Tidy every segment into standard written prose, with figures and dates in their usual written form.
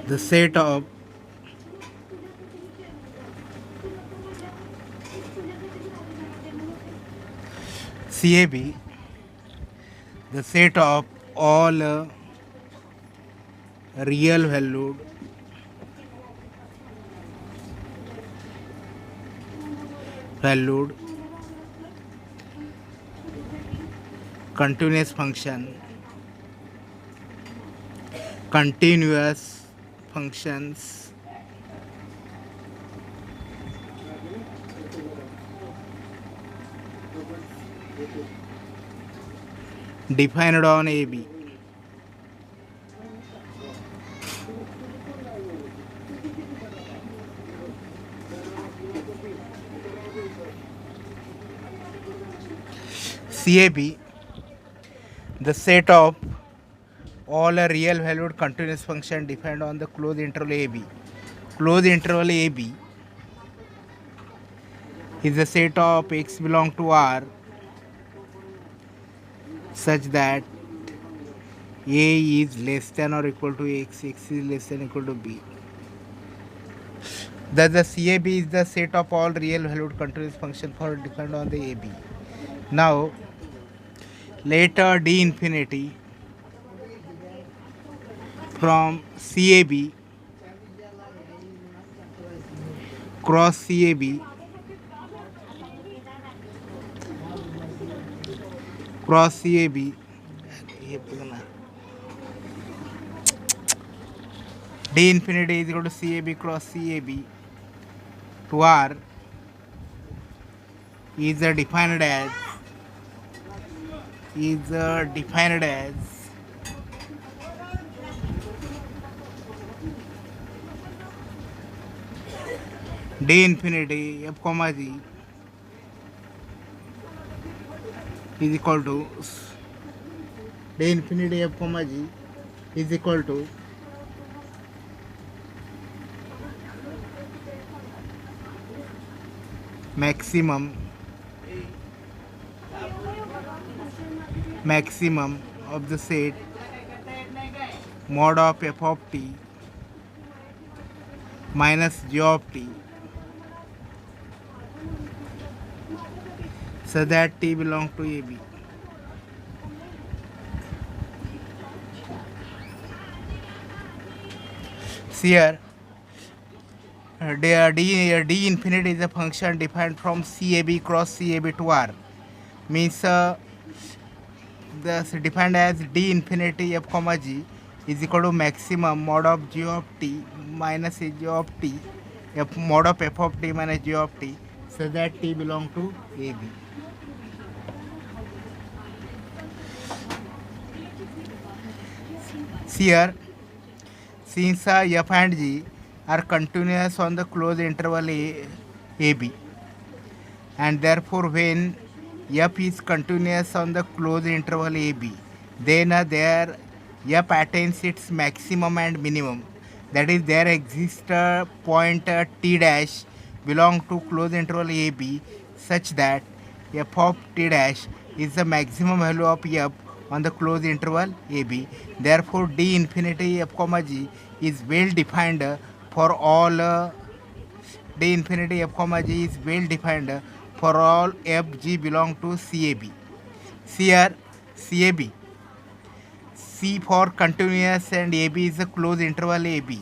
the set of CAB, the set of all real valued continuous function, continuous functions defined on AB. CAB, the set of all a real valued continuous function defined on the closed interval AB. Closed interval AB is the set of x belong to R such that A is less than or equal to x, x is less than or equal to b. Thus the CAB is the set of all real valued continuous function for defined on the AB. Now let d infinity from CAB cross CAB cross CAB d infinity is equal to CAB cross CAB to R is defined as d infinity f comma g is equal to d infinity f comma g is equal to maximum of the set mod of f of t minus g of t so that t belongs to AB. See here, d infinity is a function defined from CAB cross CAB to R. Means this defined as d infinity f comma g is equal to maximum mod of g of t minus g of t f mod of f of t minus g of t so that t belong to AB. See here, since f and g are continuous on the closed interval AB, and therefore when f is continuous on the closed interval AB, then there f attains its maximum and minimum. That is, there exists a point t dash belong to closed interval AB such that f of t dash is the maximum value of f on the closed interval AB. Therefore, d infinity f comma g is well defined for all d infinity f comma g is well defined for all f g belong to CAB. See here, CAB. C for continuous and AB is the closed interval AB.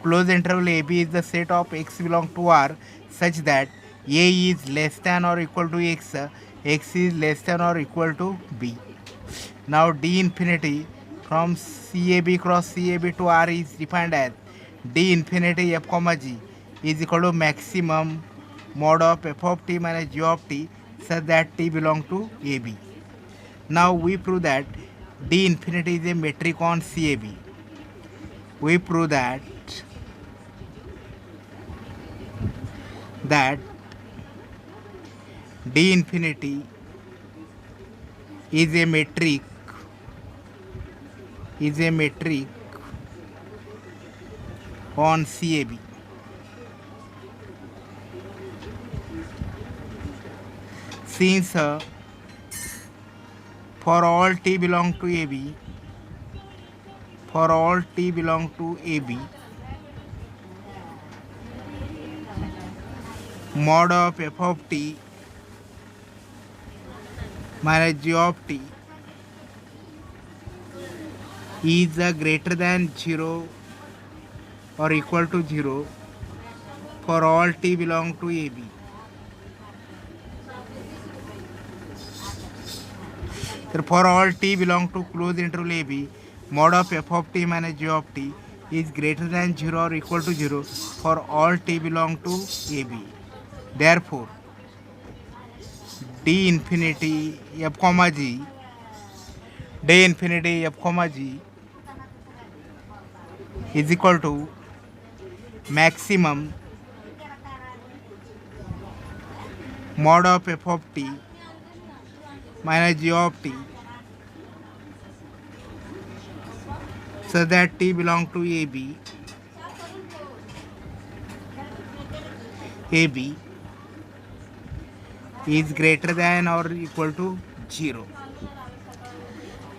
Closed interval AB is the set of x belong to R such that A is less than or equal to x, x is less than or equal to b. Now d infinity from CAB cross CAB to R is defined as d infinity f comma g is equal to maximum mod of f of t minus g of t such that t belong to AB. Now we prove that d infinity is a metric on CAB. We prove that d infinity is a metric on CAB. Since for all t belong to AB, for all t belong to AB, mod of f of t minus g of t is greater than 0 or equal to 0 for all t belong to AB. For all t belong to closed interval AB, mod of f of t minus g of t is greater than 0 or equal to 0 for all t belong to AB. Therefore, d infinity f comma g, d infinity f comma g is equal to maximum mod of f of t minus g of t so that t belong to AB. AB is greater than or equal to 0.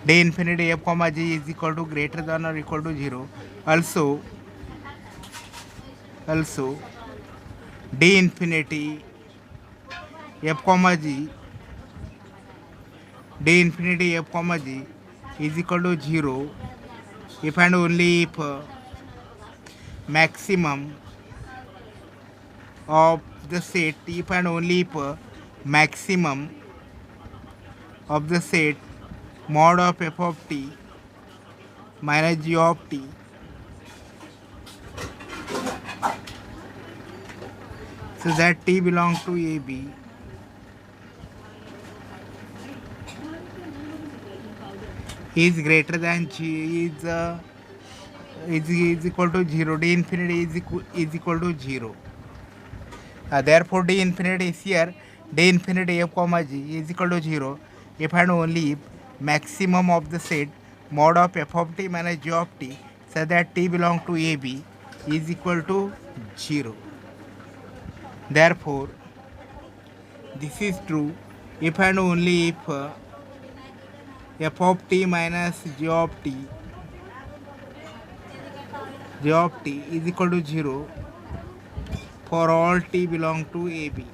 D infinity f comma g is equal to greater than or equal to 0. Also D infinity f comma g, d infinity f comma g is equal to 0 if and only if maximum of the set, if and only if maximum of the set mod of f of t minus g of t so that t belongs to AB is greater than g is equal to 0. D infinity is equal to 0. Therefore, d infinity is here. D infinity f comma g is equal to 0 if and only if maximum of the set mod of f of t minus g of t so that t belongs to AB is equal to 0. Therefore, this is true if and only if f of t minus g of t is equal to 0 for all t belong to AB.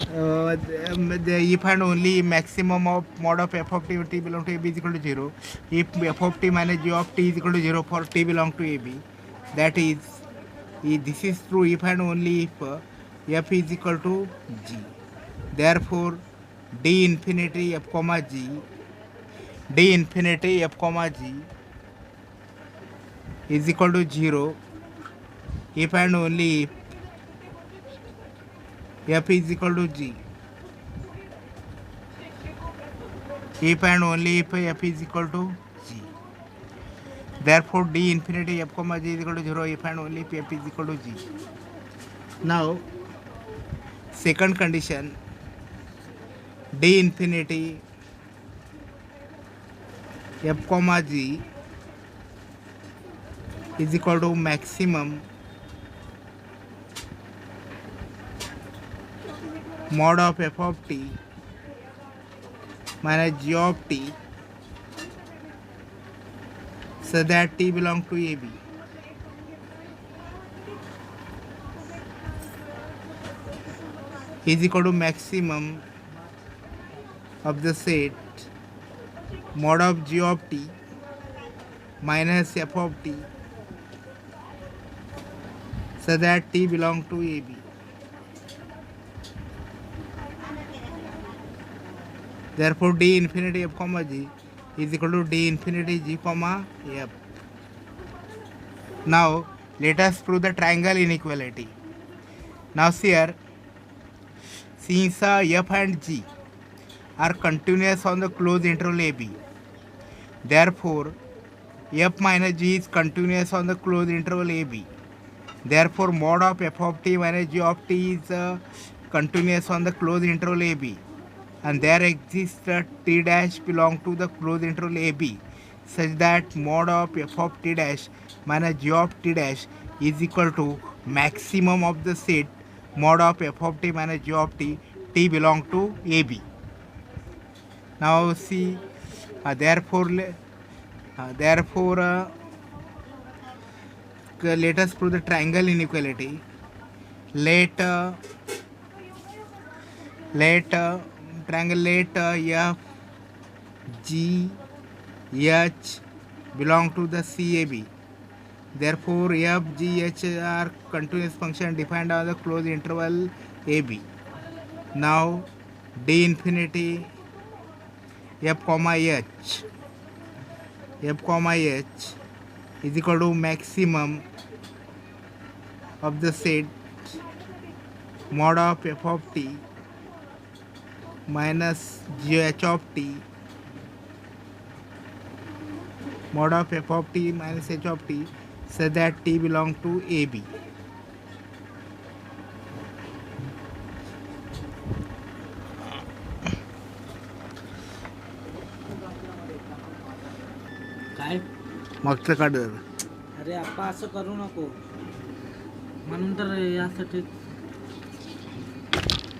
If and only maximum of mod of f of t belong to AB is equal to 0, if f of t minus g of t is equal to 0 for t belong to AB, that is, this is true if and only if f is equal to g. Therefore, d infinity f comma g, d infinity f comma g is equal to 0 if and only if f is equal to g. If and only if f is equal to g. Therefore, d infinity f comma g is equal to 0 if and only if f is equal to g. Now, second condition, d infinity f comma g is equal to maximum mod of f of t minus g of t so that t belongs to AB. Is equal to maximum of the set mod of g of t minus f of t so that t belongs to AB. Therefore, d infinity f comma g is equal to d infinity g comma f. Now, let us prove the triangle inequality. Now, here, since f and g are continuous on the closed interval AB, therefore, f minus g is continuous on the closed interval AB. Therefore, mod of f of t minus g of t is continuous on the closed interval AB. And there exists t dash belong to the closed interval AB such that mod of f of t dash minus g of t dash is equal to maximum of the set mod of f of t minus g of t belong to AB. Now see, therefore, let us prove the triangle inequality. Let triangulate F G H belong to the CAB. Therefore, F G H are continuous function defined on the closed interval AB. Now, D infinity F comma H is equal to maximum of the set mod of f of t minus gh of t mod of f of t minus h of t such that t belong to AB. काय मागचं काढ जरा. अरे आप्पा असं करू नको म्हणून तर यासाठी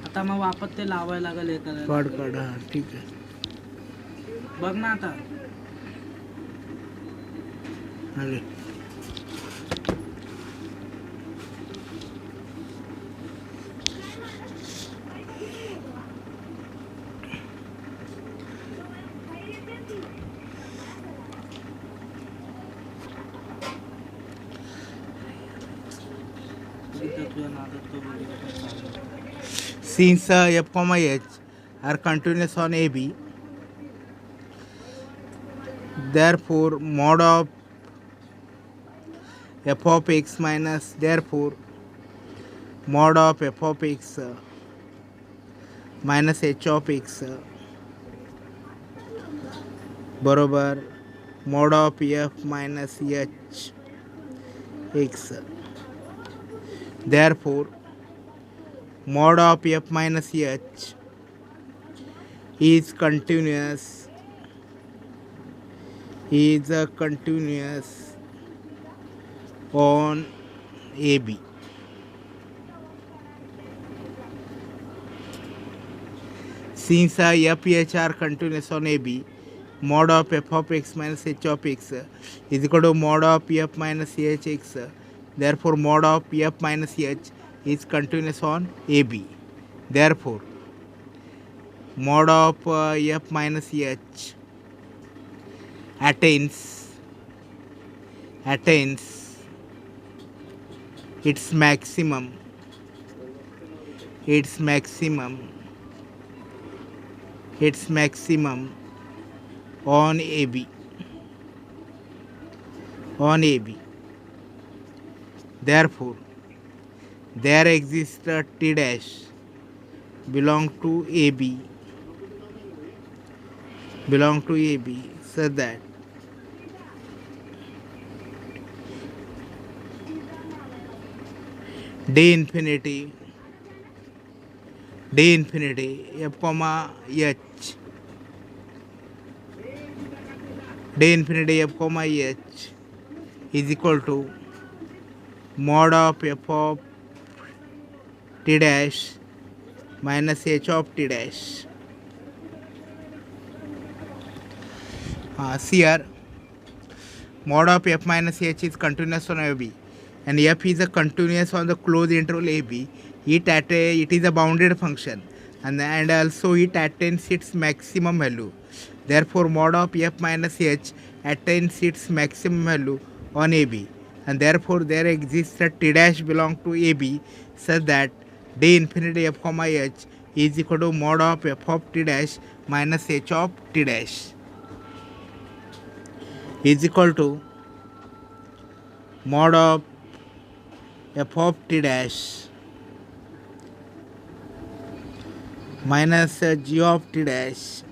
आता मग वापस ते लावायला लागेल हे करायला काढ हा ठीक आहे. बघ ना आता आले. इथं तुझ्या नादात तो video पण चालू. Since f comma h are continuous on AB, therefore mod of f of x minus mod of f of x minus h of x बरोबर mod of f minus h x. Therefore mod of f minus h is continuous on AB. Since f h are continuous on AB, mod of f of x minus h of x is equal to mod of f minus h x. Therefore mod of f minus h is continuous on AB. Therefore mod of f minus h attains its maximum on AB. Therefore there exists a t dash belong to AB such that d infinity f comma h is equal to mod of f of t dash minus h of t dash. See here, mod of f minus h is continuous on AB and f is a continuous on the closed interval AB. It is a bounded function and also it attains its maximum value. Therefore mod of f minus h attains its maximum value on AB, and therefore there exists a t dash belong to AB such that d infinity f comma h is equal to mod of f of t dash minus h of t dash is equal to mod of f of t dash minus g of t dash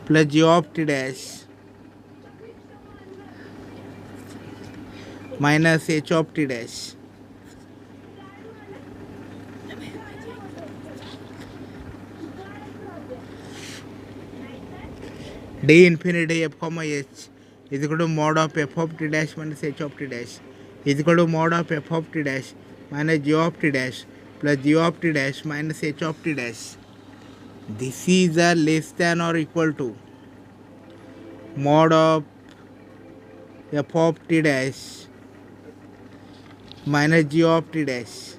plus g of t dash minus h of t dash. D infinity f comma h is equal to mod of f of t dash minus h of t dash is equal to mod of f of t dash minus g of t dash plus g of t dash minus h of t dash. This is a less than or equal to mod of f of t dash minus g of t dash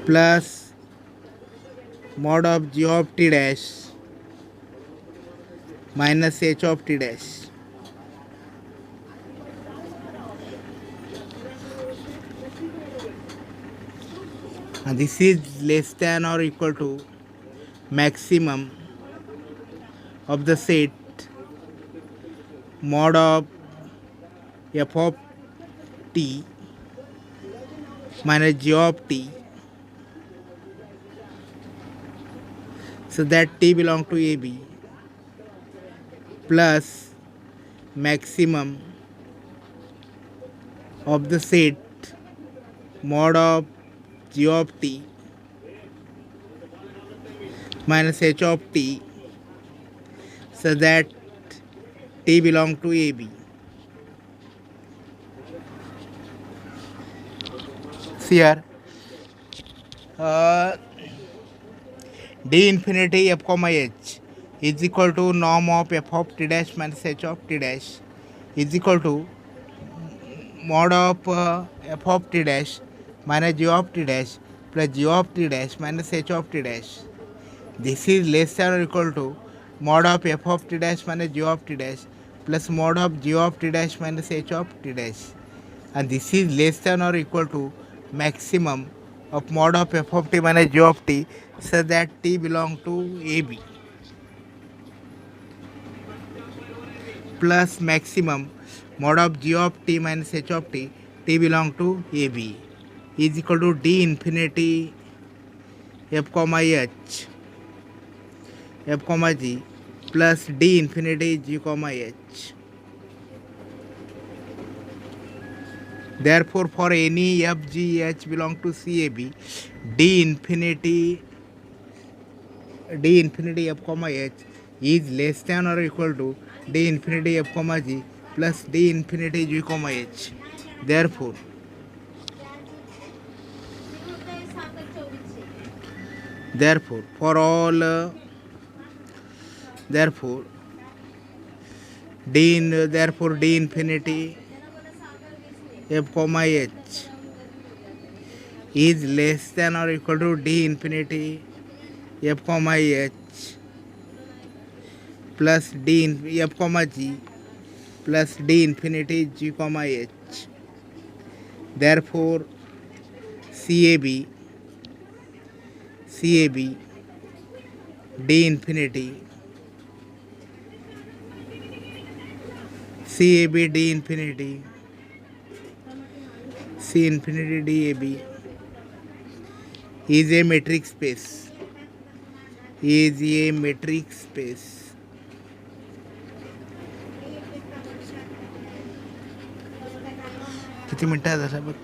plus mod of g of t dash minus h of t dash. And this is less than or equal to maximum of the set mod of f of t minus g of t, so that t belong to AB, plus maximum of the set mod of g of t minus h of t, so that t belong to AB. See here, d infinity f comma h is equal to norm of f of t dash minus h of t dash is equal to mod of f of t dash minus g of t dash plus g of t dash minus h of t dash. This is less than or equal to mod of f of t dash minus g of t dash plus mod of g of t dash minus h of t dash. And this is less than or equal to maximum of mod of f of t minus g of t, so that t belong to AB, plus maximum mod of g of t minus h of t, t belong to AB, is equal to d infinity f comma h f comma g plus d infinity g comma h. Therefore, for any f g h belong to CAB, d infinity f comma h is less than or equal to d infinity f comma g plus d infinity g comma h. Therefore, for all therefore d infinity f comma h is less than or equal to d infinity f comma h plus d f comma g plus d infinity g comma h. Therefore, CAB d infinity C infinity DAB is a metric space. किती मिनटं झालं बघ.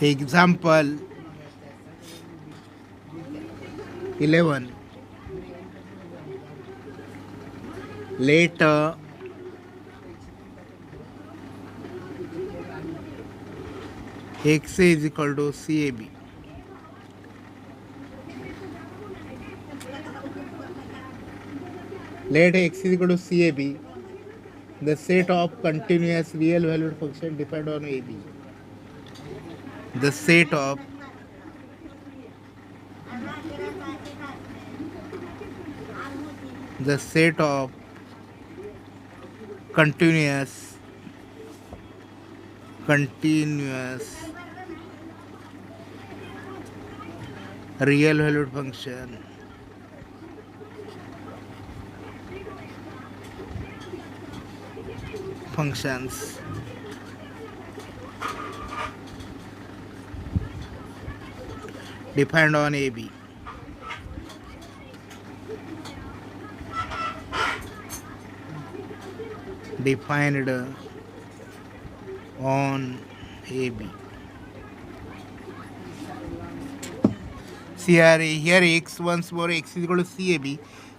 Example 11. Let x is equal to CAB. Let x is equal to CAB, the set of continuous real valued function defined on AB. The set of continuous real valued functions defined on AB. See here x once more x is equal to CAB,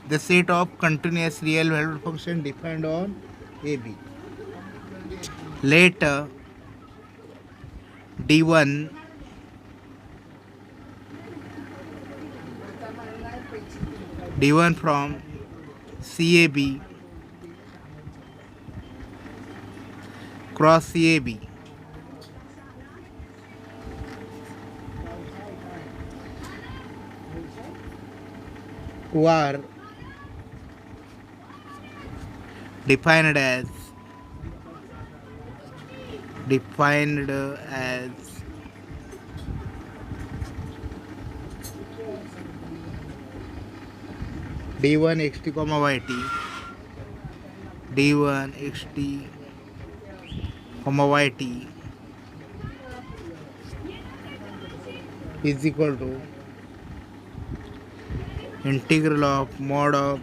the set of continuous real valued function defined on AB. Let D1 from CAB cross CAB who are defined as D1 xt comma yt, D1 xt comma yt is equal to integral of mod of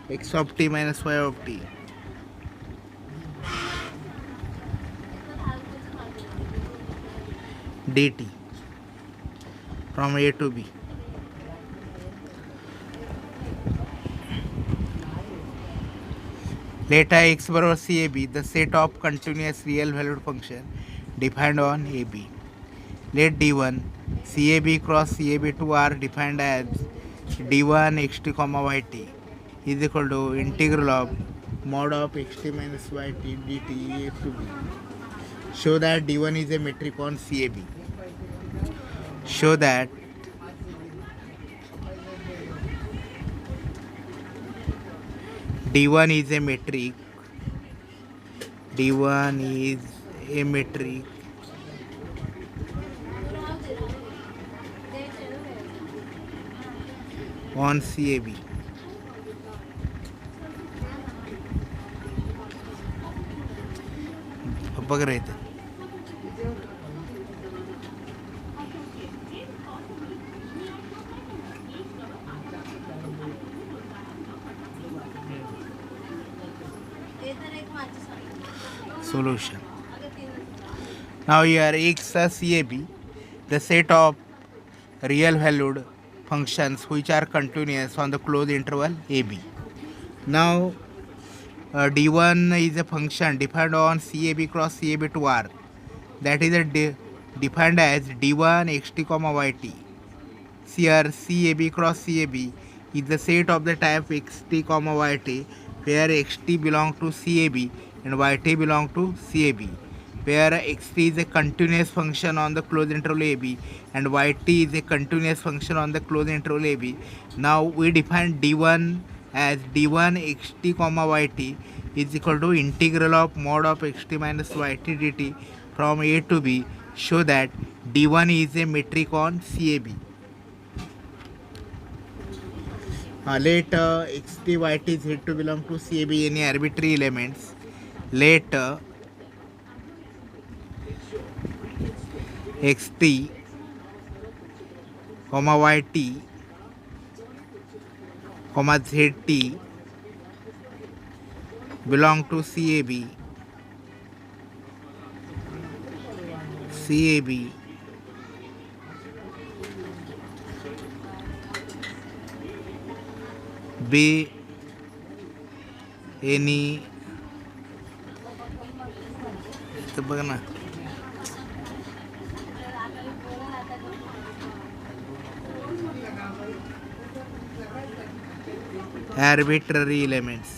x of t minus y of t dt from A to B. Let x बराबर CAB, the set of continuous real valued function defined on AB. Let D1 CAB cross CAB2 are defined as D1 xt comma yt is equal to integral of mod of xt minus yt dt A to B. Show that D1 is a metric on CAB. Show that D1 is a metric. D1 is a metric on CAB. बघ रहे थे solution. Now here x CAB, the set of real valued functions which are continuous on the closed interval AB. Now D1 is a function defined on CAB cross CAB2R, that is defined as D1 xt comma yt. Here CAB cross CAB is the set of the type xt comma yt where xt belong to CAB and yt belong to CAB, where xt is a continuous function on the closed interval AB and yt is a continuous function on the closed interval AB. Now we define D1 as D1 xt comma yt is equal to integral of mod of xt minus yt dt from A to B. Show that D1 is a metric on CAB. Let xt yt is said to belong to CAB any arbitrary elements. Let xt comma yt comma zt belong to CAB be any तो बघ ना arbitrary elements.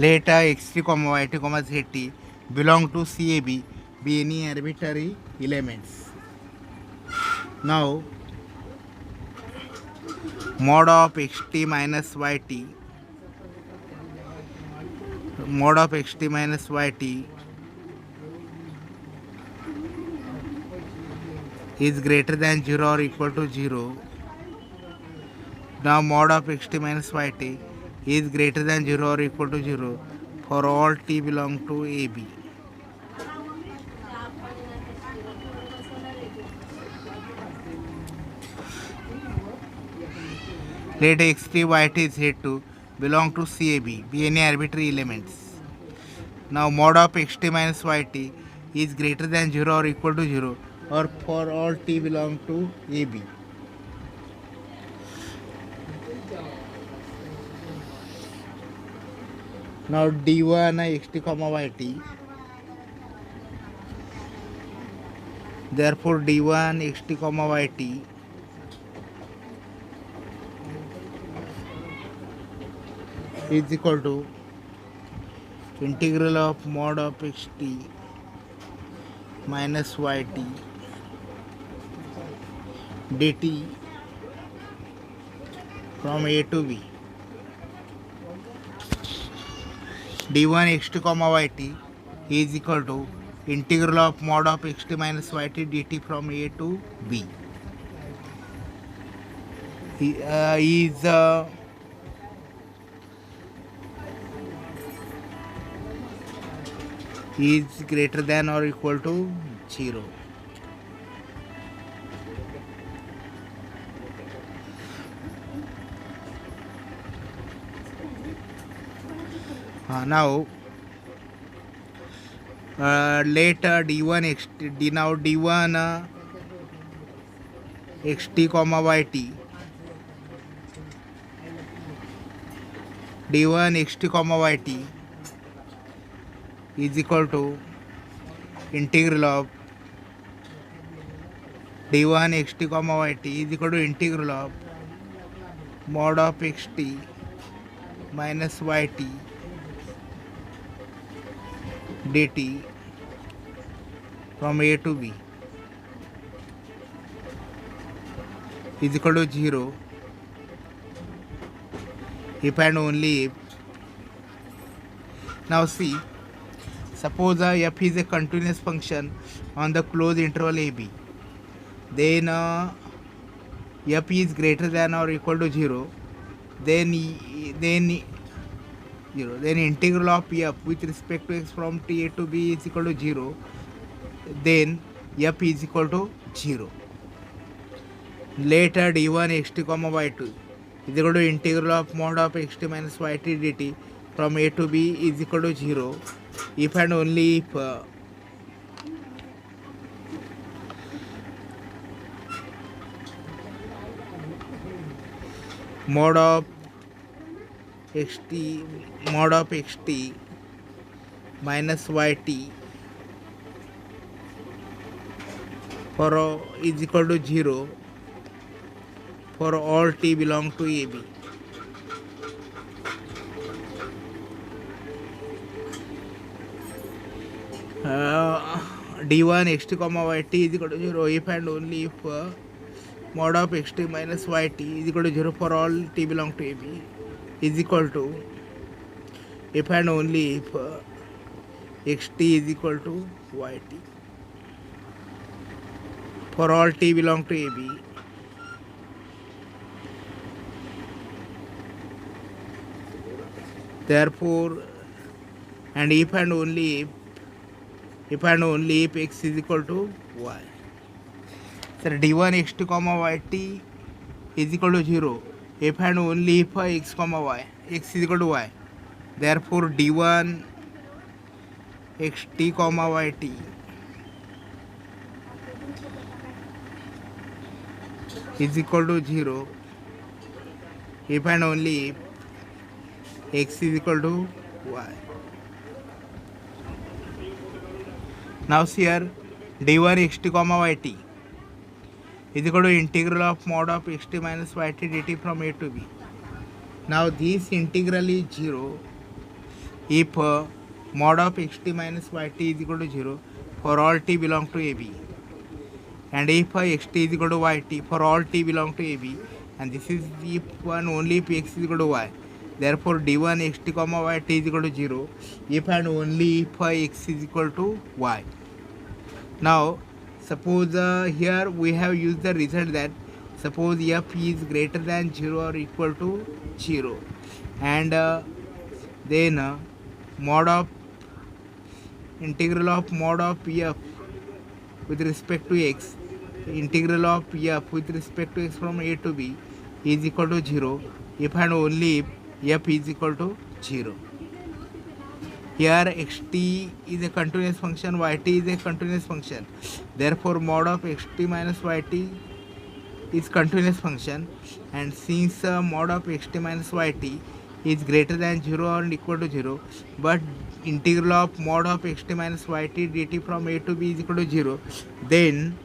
Let xt comma yt comma zt belong to CAB be any arbitrary elements. Now mod of xt minus yt is greater than 0 or equal to 0. Now mod of xt minus yt is greater than 0 or equal to 0 for all t belong to AB. Let xt, yt, z2 belong to CAB, be any arbitrary elements. Now mod of xt minus yt is greater than 0 or equal to 0 or for all t belong to AB. Now d1 xt comma yt, therefore d1 xt comma yt is equal to integral of mod of xt minus yt dt from a to b. d1 xt comma yt is equal to integral of mod of xt minus yt dt from a to b. Is greater than or equal to 0. Now let d1 xt now d1 xt comma yt d1 xt comma yt is equal to integral of d1 xt comma yt is equal to integral of mod of xt minus yt dt from a to b is equal to 0 if and only if. Now see, suppose f is a continuous function on the closed interval ab, then f is greater than or equal to 0, then integral of f with respect to x from t a to b is equal to 0, then f is equal to 0. Later d1 xt comma y2 is equal to integral of mod of xt minus yt dt from a to b is equal to 0 if and only if mod of xt minus yt for is equal to 0 for all t belong to AB. D1 xt comma yt is equal to 0 if and only if mod of xt minus yt is equal to 0 for all t belong to AB is equal to if and only if xt is equal to yt for all t belong to AB. Therefore, and if and only if x is equal to y. So d1 xt comma yt is equal to 0 if and only if x comma y, x is equal to y. Therefore d1 xt comma yt is equal to 0 if and only if x is equal to y. Now see here d1 xt comma yt is equal to integral of mod of xt minus yt dt from a to b. Now this integral is 0 if mod of xt minus yt is equal to 0 for all t belong to AB, and if xt is equal to yt for all t belong to AB, and this is if and only if x is equal to y. Therefore d1 xt comma yt is equal to 0 if and only if x is equal to y. Now suppose here we have used the result that suppose f is greater than 0 or equal to 0, and then mod of integral of mod of f with respect to x, integral of f with respect to x from a to b is equal to 0 if and only if f is equal to 0. Here xt is a continuous function, yt is a continuous function. Therefore, mod of xt minus yt is continuous function, and since mod of xt minus yt is greater than 0 or equal to 0, but integral of mod of xt minus yt dt from a to b is equal to 0, then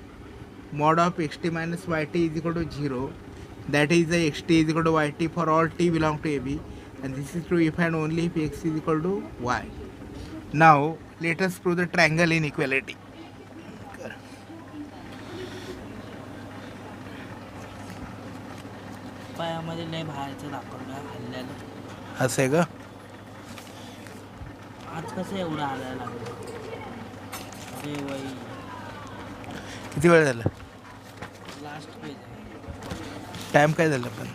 mod of xt minus yt is equal to 0. That is the xt is equal to yt for all t belong to ab, and this is true if and only if x is equal to y. Now let us prove the triangle inequality. पायामध्ये लय बाहेरचं दाखवलं हल्ल्याला. असं आहे का? आज कसं एवढं हलायला लागलं? अरे वही किती वेळ झाला? लास्ट पेज आहे. टाइम काय झाला पण?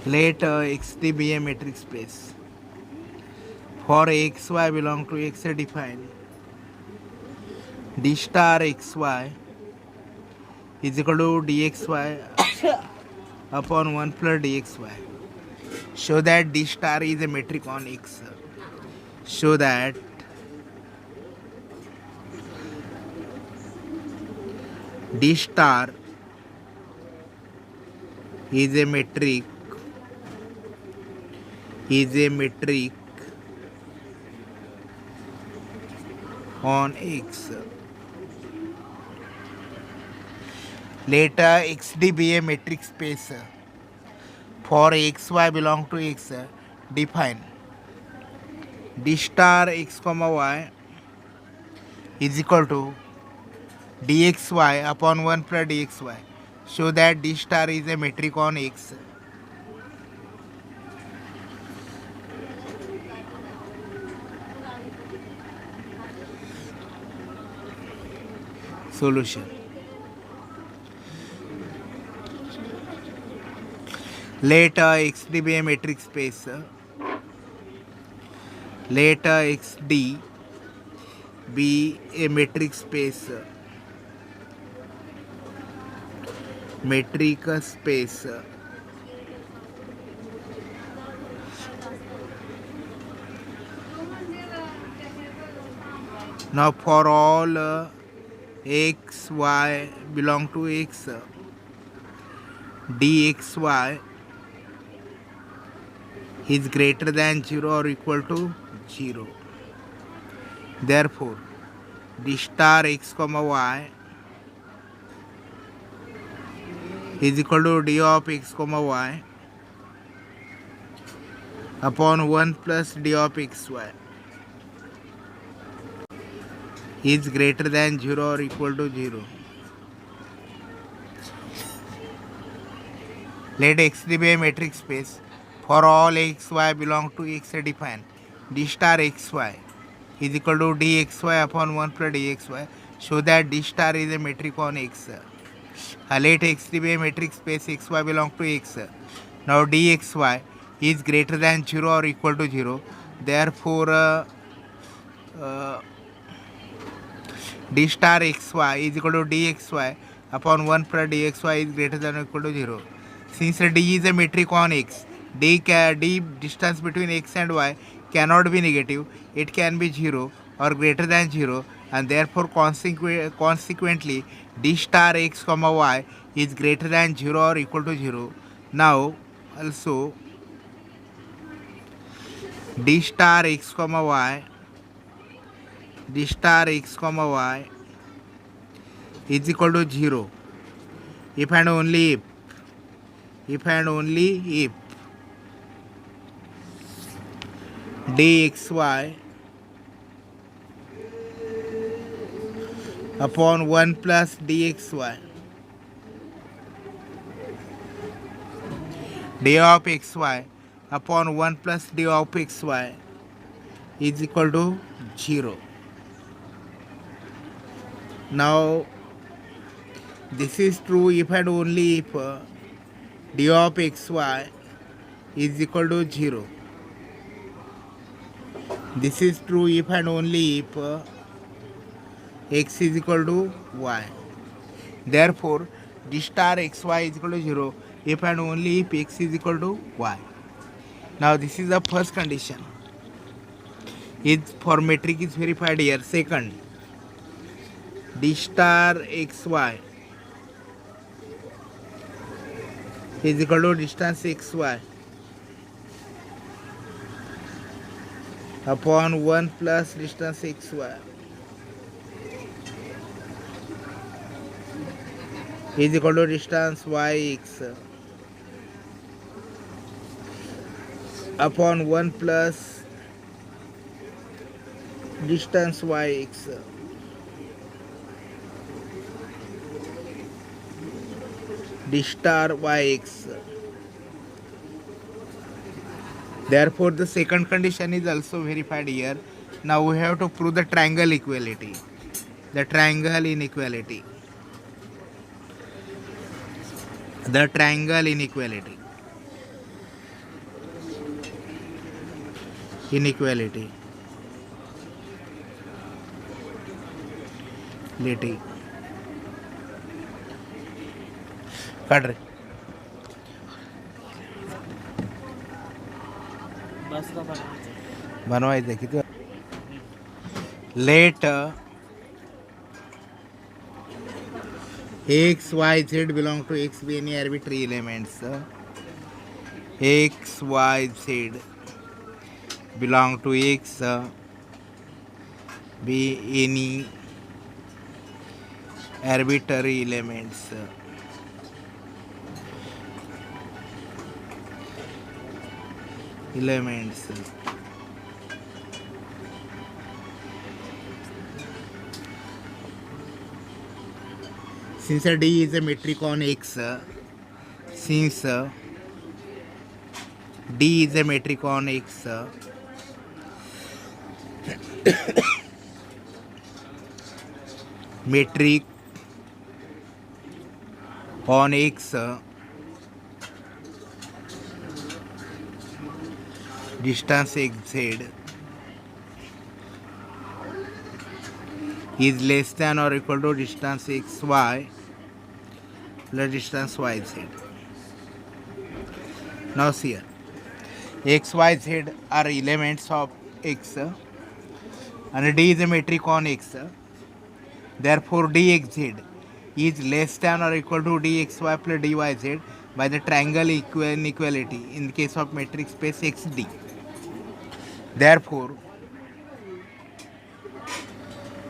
Let xt be a metric space. For xy belong to x define d star xy is equal to dxy upon 1 plus dxy. Show that d star is a metric on x. Show that d star is a metric on x. Let xd be a metric space. For xy belong to x, define d star x comma y is equal to dxy upon 1 plus dxy. Show that d star is a metric on x. Solution. Let xd be a metric space. Let xd be a metric space. Metric space. Now for all x, y belong to x, dxy is greater than 0 or equal to 0. Therefore, d star x comma y is equal to d of x comma y upon 1 plus d of xy is greater than 0 or equal to 0. Let xd be a metric space. For all x, y belong to x define d star xy is equal to dxy upon 1 plus dxy. Show that d star is a metric on x. Let xd be a metric space. Xy belong to x. Now dxy is greater than 0 or equal to 0. Therefore, d star xy is equal to dxy upon 1 plus dxy is greater than or equal to 0. Since d is a metric on x, d distance between x and y cannot be negative. It can be 0 or greater than 0, and therefore consequently d star x comma y is greater than 0 or equal to 0. Now also d star x comma y is equal to 0 if and only if dxy upon 1 plus dxy d of xy upon 1 plus d of xy is equal to 0. Now this is true if and only if d of xy is equal to 0. This is true if and only if x is equal to y. Therefore, d star xy is equal to 0 if and only if x is equal to y. Now this is the first condition. Is for metric is verified here. Second, d star xy is equal to distance xy upon 1 plus distance xy is equal to distance yx upon 1 plus distance yx d star yx. Therefore, the second condition is also verified here. Now we have to prove the triangle equality. The triangle inequality. The triangle inequality. Inequality. Lity. काट रहे बस का बनवायचं किती late x y z belong to x be any arbitrary elements. X y z belong to x be any arbitrary elements. Since D is a metric on X, since D is a metric on X, metric on X, distance xz is less than or equal to distance xy plus distance yz. Now see here, x, y, z are elements of x and D is a metric on x. Therefore, dxz is less than or equal to dxy plus dyz by the triangle inequality in the case of metric space xd. Therefore,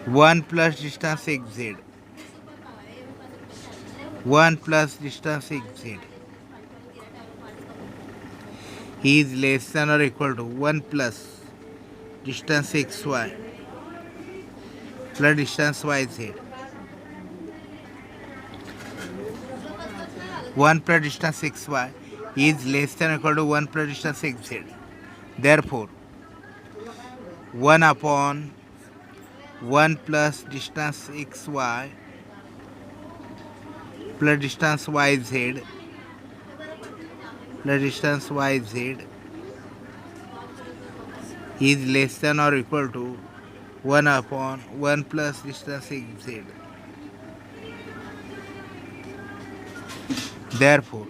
1 plus distance xz, 1 plus distance xz is less than or equal to 1 plus distance xy plus distance yz. 1 plus distance xy is less than or equal to 1 plus distance xz. Therefore, 1 upon 1 plus distance xy plus distance yz plus distance yz is less than or equal to 1 upon 1 plus distance xz. Therefore,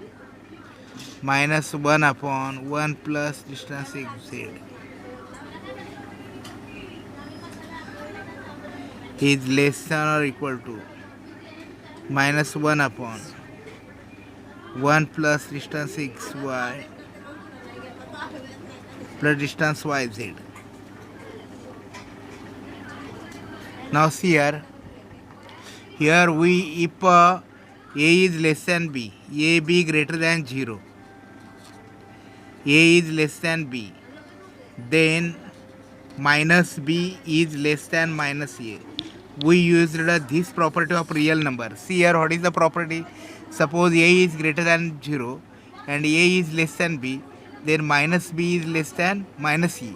minus 1 upon 1 plus distance xz is less than or equal to minus 1 upon 1 plus distance xy plus distance yz. Now see here, we if A is less than B, A B greater than 0, A is less than B, then minus B is less than minus A. We used this property of real number. See here, what is the property? Suppose A is greater than 0 and A is less than B, then minus B is less than minus A.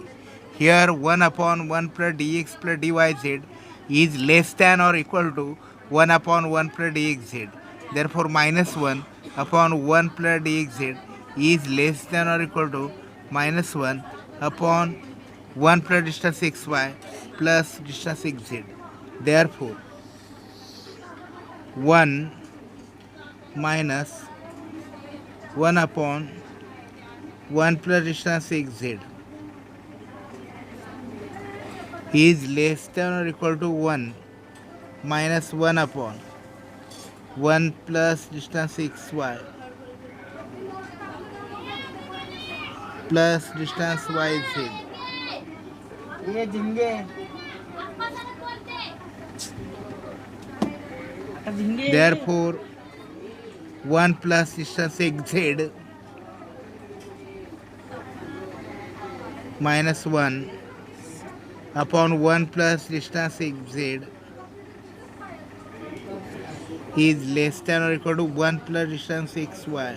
Here 1 upon 1 plus dx plus dyz is less than or equal to 1 upon 1 plus dxz. Therefore, minus 1 upon 1 plus dxz is less than or equal to minus 1 upon 1 plus distance xy plus distance xz. Therefore 1 minus 1 upon 1 plus distance xz is less than or equal to 1 minus 1 upon 1 plus distance xy plus distance yz. ये झिंगे झिंगे Therefore 1 plus distance xz minus 1 upon 1 plus distance xz is less than or equal to 1 plus distance xy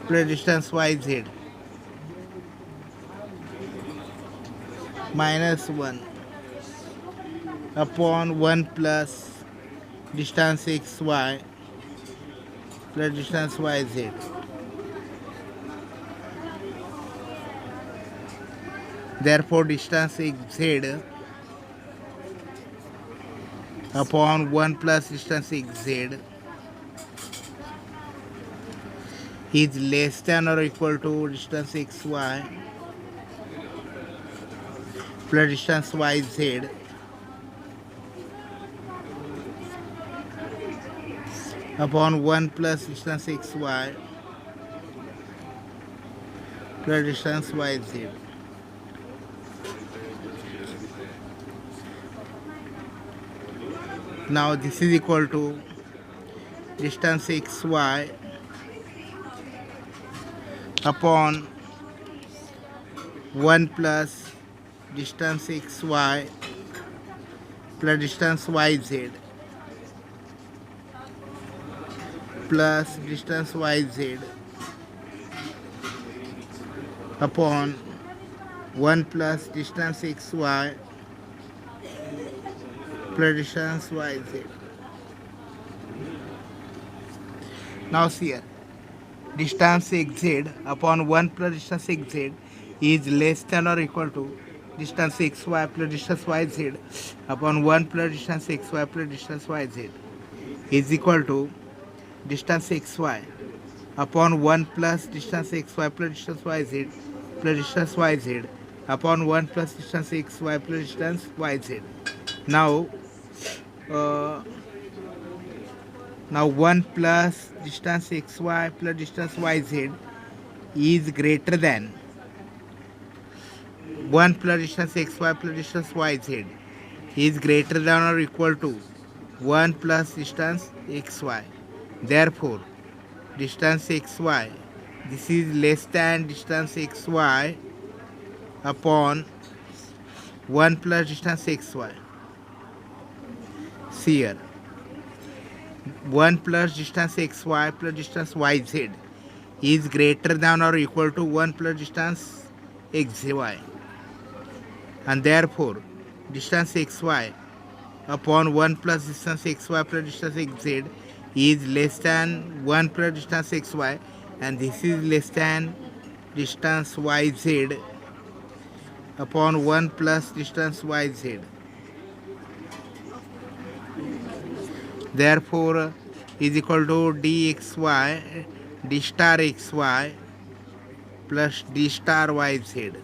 plus distance yz minus 1 upon 1 plus distance xy plus distance yz. Therefore distance xz upon 1 plus distance xz is less than or equal to distance xy plus distance yz upon 1 plus distance xy plus distance yz. Now this is equal to distance xy upon 1 plus distance xy plus distance yz plus distance yz upon 1 plus distance xy plus distance yz. Now see here, distance xz upon 1 plus distance xz is less than or equal to distance xy plus distance yz upon 1 plus distance xy plus distance yz is equal to distance xy upon 1 plus distance xy plus distance yz plus distance yz upon 1 plus distance xy plus distance yz. Now now 1 plus distance xy plus distance yz is greater than 1 plus distance xy plus distance yz is greater than or equal to 1 plus distance xy. Therefore distance xy, this is less than distance xy upon 1 plus distance xy. See here, 1 plus distance xy plus distance yz is greater than or equal to 1 plus distance xy, and therefore distance xy upon 1 plus distance xy plus distance xz is less than 1 plus distance xy, and this is less than distance yz upon 1 plus distance yz. Therefore is equal to dxy d star xy plus d star yz.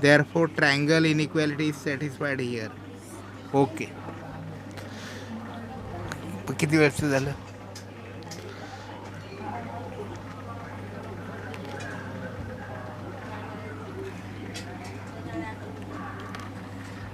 Therefore triangle inequality is satisfied here. Okay. किती वेळचं झालं?